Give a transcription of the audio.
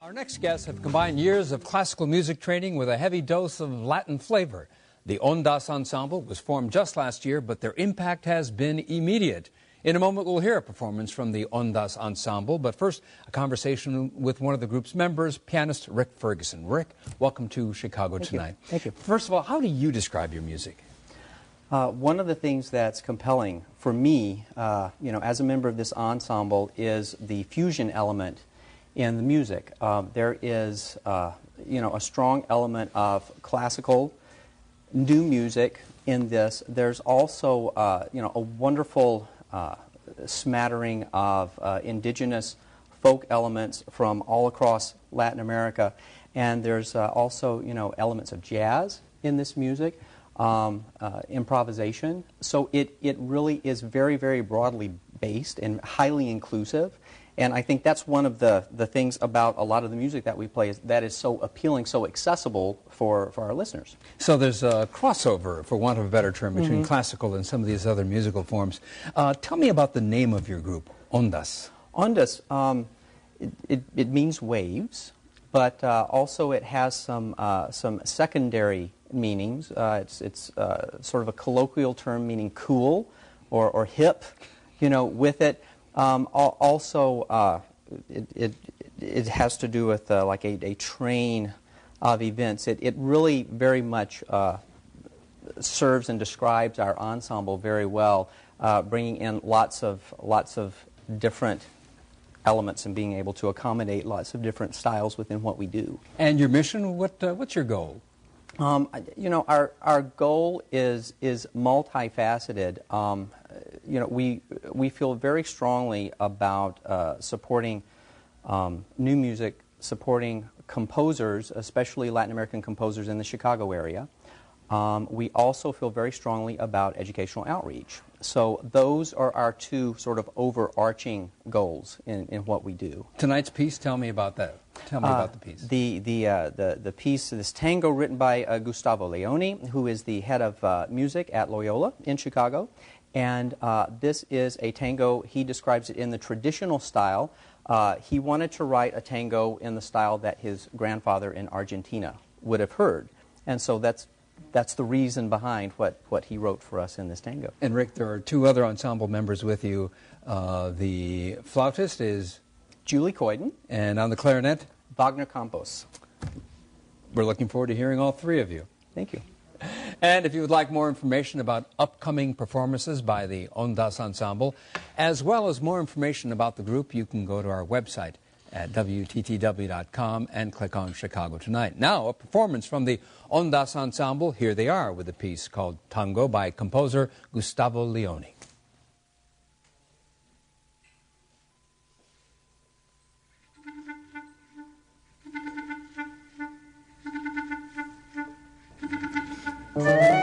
Our next guests have combined years of classical music training with a heavy dose of Latin flavor. The Ondas Ensemble was formed just last year, but their impact has been immediate. In a moment, we'll hear a performance from the Ondas Ensemble, but first, a conversation with one of the group's members, pianist Rick Ferguson. Rick, welcome to Chicago tonight. Thank you. First of all, how do you describe your music? One of the things that's compelling for me, as a member of this ensemble, is the fusion element in the music. There is, a strong element of classical, new music in this. There's also, a wonderful smattering of indigenous folk elements from all across Latin America, and there's also, elements of jazz in this music. Improvisation. So it really is very, very broadly based and highly inclusive. And I think that's one of the things about a lot of the music that we play is that is so appealing, so accessible for our listeners. So there's a crossover, for want of a better term, between classical and some of these other musical forms. Tell me about the name of your group, Ondas. Ondas, it means waves, but also it has some secondary meanings. It's sort of a colloquial term meaning cool or hip, with it. Also, it has to do with like a train of events. It really very much serves and describes our ensemble very well, bringing in lots of different elements and being able to accommodate lots of different styles within what we do. And your mission, what's your goal? Our goal is multifaceted. We feel very strongly about supporting new music, supporting composers, especially Latin American composers in the Chicago area. We also feel very strongly about educational outreach. So those are our two sort of overarching goals in what we do. Tonight's piece, tell me about that. Tell me about the piece. The piece, this tango written by Gustavo Leone, who is the head of music at Loyola in Chicago. And this is a tango, he describes it in the traditional style. He wanted to write a tango in the style that his grandfather in Argentina would have heard. And so that's the reason behind what he wrote for us in this tango. And Rick, there are two other ensemble members with you. The flautist is Julie Coyden. And on the clarinet, Wagner Campos. We're looking forward to hearing all three of you. Thank you. And if you would like more information about upcoming performances by the Ondas Ensemble, as well as more information about the group, you can go to our website at WTTW.com and click on Chicago Tonight. Now, a performance from the Ondas Ensemble. Here they are with a piece called Tango by composer Gustavo Leone. Thank you.